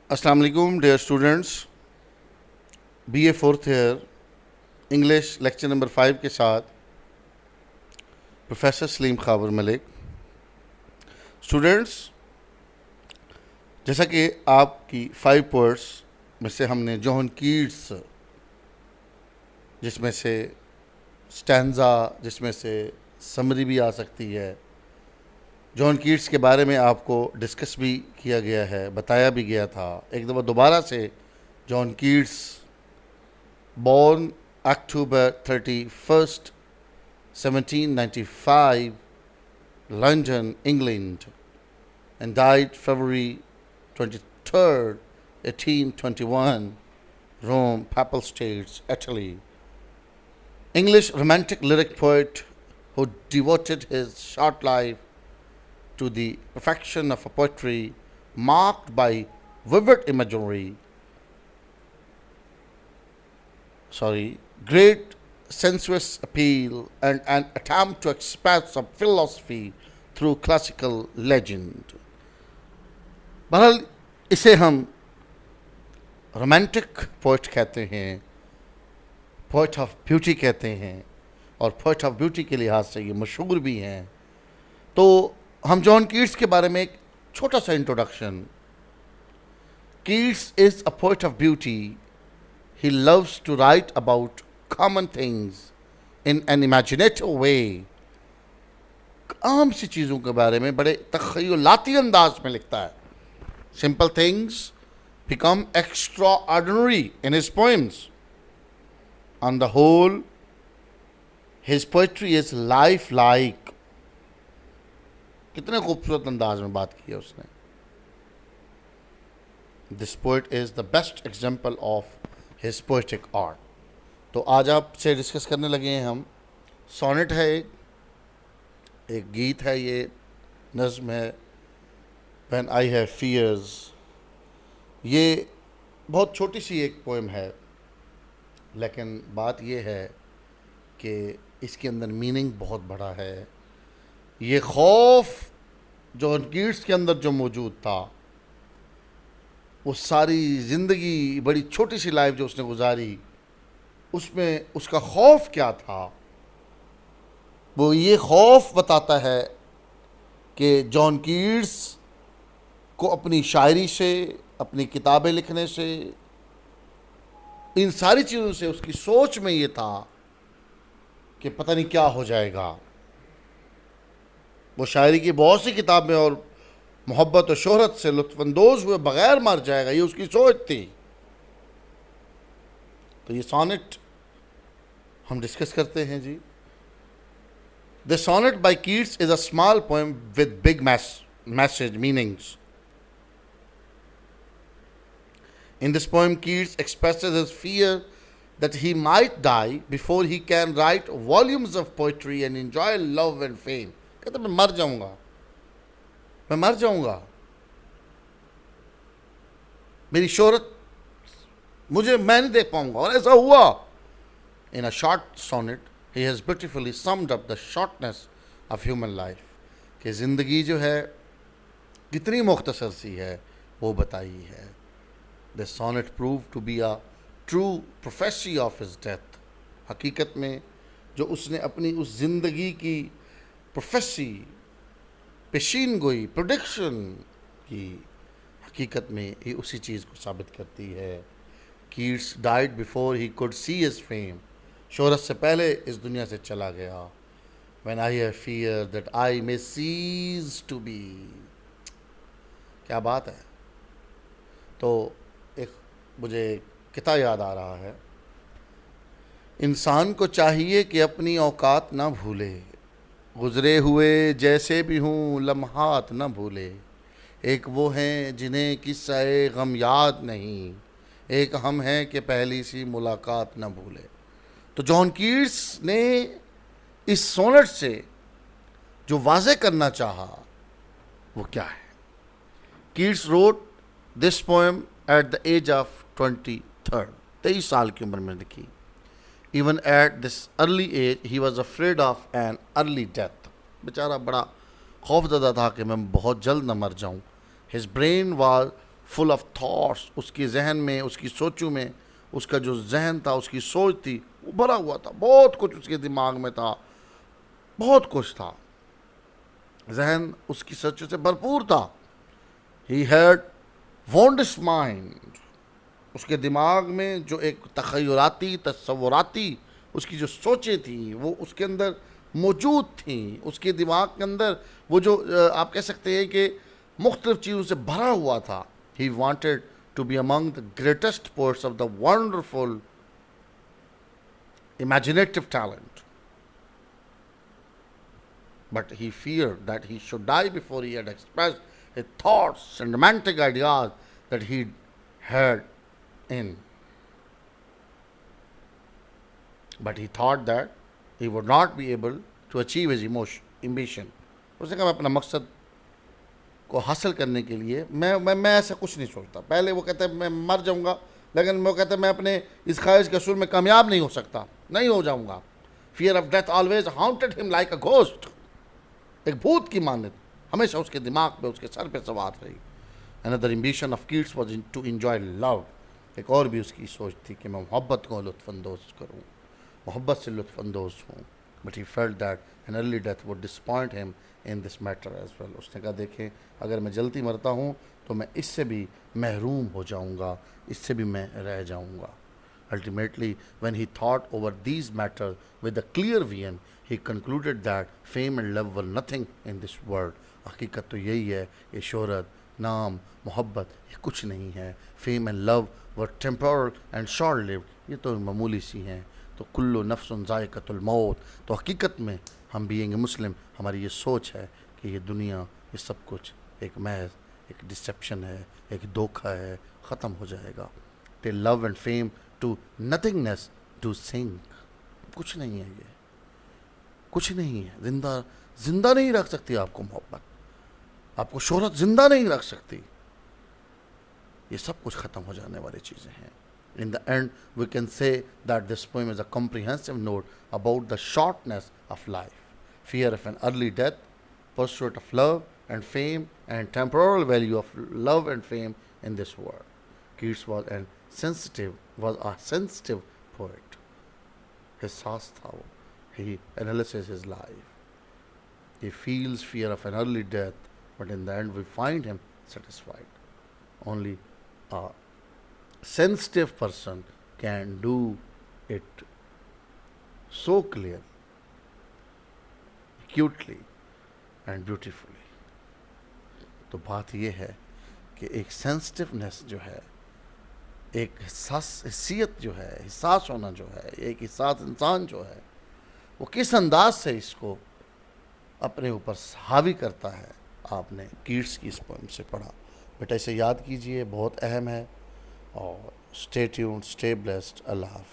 अस्सलाम वालेकुम dear students, BA fourth year English lecture number 5 के साथ प्रोफेसर सलीम खाबर मलिक। स्टूडेंट्स, जैसा कि आपकी 5 पोएट्स में से हमने जॉन कीट्स, जिसमें से स्टैंजा, जिसमें से समरी भी आ सकती है, जॉन कीट्स के बारे में आपको डिस्कस भी किया गया है, बताया भी गया था। एक दफ़ा दोबारा से John Keats, born October 31st, 1795, London, England, and died February 23rd, 1821, Rome, Papal States, Italy. English romantic lyric poet who devoted his short life to the perfection of a poetry marked by vivid imagery, great sensuous appeal, and an attempt to express some philosophy through classical legend. बहरहाल इसे हम romantic poet कहते हैं, poet of beauty कहते हैं, और poet of beauty के लिहाज से ये मशहूर भी हैं। तो हम जॉन कीट्स के बारे में एक छोटा सा introduction. Keats is a poet of beauty. He loves to write about common things in an imaginative way. आम सी चीज़ों के बारे में बड़े तख़य्युलाती अंदाज में लिखता है. Simple things become extraordinary in his poems. On the whole, his poetry is lifelike. कितने खूबसूरत अंदाज में बात की है उसने. This poet is the best example of his poetic art. तो आज आपसे डिस्कस करने लगे हैं हम. सोनेट है, एक गीत है, ये नज़्म है, When I Have Fears. ये बहुत छोटी सी एक पोएम है, लेकिन बात ये है कि इसके अंदर मीनिंग बहुत बड़ा है. ये खौफ जॉन कीट्स के अंदर जो मौजूद था, वो सारी ज़िंदगी, बड़ी छोटी सी लाइफ जो उसने गुजारी, उसमें उसका खौफ क्या था, वो ये खौफ बताता है कि जॉन कीट्स को अपनी शायरी से, अपनी किताबें लिखने से, इन सारी चीज़ों से उसकी सोच में ये था कि पता नहीं क्या हो जाएगा. वो शायरी की बहुत सी किताबें और मोहब्बत और शोहरत से लुत्फानंदोज हुए बगैर मर जाएगा, ये उसकी सोच थी. तो ये सोनेट हम डिस्कस करते हैं जी. The sonnet by Keats is a small poem with big message meanings. In this poem, Keats expresses his fear that he might die before he can write volumes of poetry and enjoy love and fame. कहते मैं मर जाऊंगा, मैं मर जाऊंगा, मेरी शोहरत मैं नहीं देख पाऊंगा. और ऐसा हुआ. In a short sonnet he has beautifully summed up the shortness of human life. कि ज़िंदगी जो है कितनी मुख्तसर सी है, वो बताई है. The sonnet prove to be a true prophecy of his death. हकीकत में जो उसने अपनी उस ज़िंदगी की प्रोफेसी, पेशीन गोई, प्रोडिक्शन की, हकीकत में ये उसी चीज़ को साबित करती है. Keats died before he could see his fame. शोहरत से पहले इस दुनिया से चला गया. When I have fear that I may cease to be. क्या बात है. तो एक मुझे किता याद आ रहा है. इंसान को चाहिए कि अपनी औकात ना भूले, गुज़रे हुए जैसे भी हूँ लम्हात न भूले. एक वो हैं जिन्हें किस्सा-ए गम याद नहीं, एक हम हैं कि पहली सी मुलाकात न भूले. तो जॉन कीट्स ने इस सोनेट से जो वाज़े करना चाहा, वो क्या है. Keats wrote this poem at the age of 23 साल की उम्र में लिखी. Even at this early age, he was afraid of an early death. बेचारा बड़ा खौफजदा था कि मैं बहुत जल्द न मर जाऊं. His brain was full of thoughts, उसके जहन में, उसकी सोचों में, उसका जो जहन था, उसकी सोच थी, वो भरा हुआ था, बहुत कुछ उसके दिमाग में था, बहुत कुछ था, जहन उसकी सोचों से भरपूर था। ही हैड वॉन्डस माइंड, उसके दिमाग में जो एक तखयलाती तस्वुराती उसकी जो सोचें थी वो उसके अंदर मौजूद थी। उसके दिमाग के अंदर वो जो आप कह सकते हैं कि मुख्तलिफ चीज़ों से भरा हुआ था। He wanted to be among the greatest poets of the wonderful imaginative talent, but he feared that he should die before he had expressed his thoughts and romantic ideas that he had in. But he thought that he would not be able to achieve his ambition. उसने कहा मैं अपना मकसद को हासिल करने के लिए मैं ऐसा कुछ नहीं सोचता। पहले वो कहता है मैं मर जाऊंगा, लेकिन वो कहता है मैं अपने इस ख्वाहिश के असूल में कामयाब नहीं हो सकता, नहीं हो जाऊंगा। Fear of death always haunted him like a ghost, एक भूत की मानत हमेशा उसके दिमाग पे, उसके सर पे सवार रही। Another ambition of Keats was to enjoy love, एक और भी उसकी सोच थी कि मैं मोहब्बत को लुत्फ़अंदोज़ करूँ, मोहब्बत से लुत्फ़अंदोज़ हूँ। But he felt that an early death would disappoint him in this matter as well. उसने कहा देखें अगर मैं जल्दी मरता हूँ तो मैं इससे भी महरूम हो जाऊँगा, इससे भी मैं रह जाऊँगा। Ultimately, when he thought over these matters with a clear vision, he concluded that fame and love were nothing in this world. हकीकत तो यही है, ये शोहरत, नाम, मोहब्बत ये कुछ नहीं है। Fame and love were temporal and short lived, ये तो मामूली सी हैं। तो कुल्लु नफ्सुन ज़ाइक़तुल मौत, तो हकीकत में हम बीइंग मुस्लिम हमारी ये सोच है कि ये दुनिया, ये सब कुछ एक महज एक डिसेप्शन है, एक धोखा है, ख़त्म हो जाएगा। Till love and fame to nothingness to sink, कुछ नहीं है, ये कुछ नहीं है। जिंदा नहीं रख सकती आपको मोहब्बत, आपको शोहरत जिंदा नहीं रख सकती, ये सब कुछ खत्म हो जाने वाली चीज़ें हैं। In the end, we can say that this poem is a comprehensive note about the shortness of life, fear of an early death, pursuit of love and fame, and temporal value of love and fame in this world. Keats was a sensitive poet. हिसास था वो. He analyzes his life. He feels fear of an early death, but in the end we find him satisfied. Only a sensitive person can do it so clear, acutely and beautifully. तो बात ये है कि एक sensitiveness जो है, एक हिस्सियत जो है, हिसास होना जो है, एक हिसास इंसान जो है, वो किस अंदाज से इसको अपने ऊपर हावी करता है, आपने कीट्स की इस पोएम से पढ़ा। बेटा इसे याद कीजिए, बहुत अहम है। और स्टे ट्यून्ड, स्टे ब्लेस्ड, अल्लाह हाफ़िज़।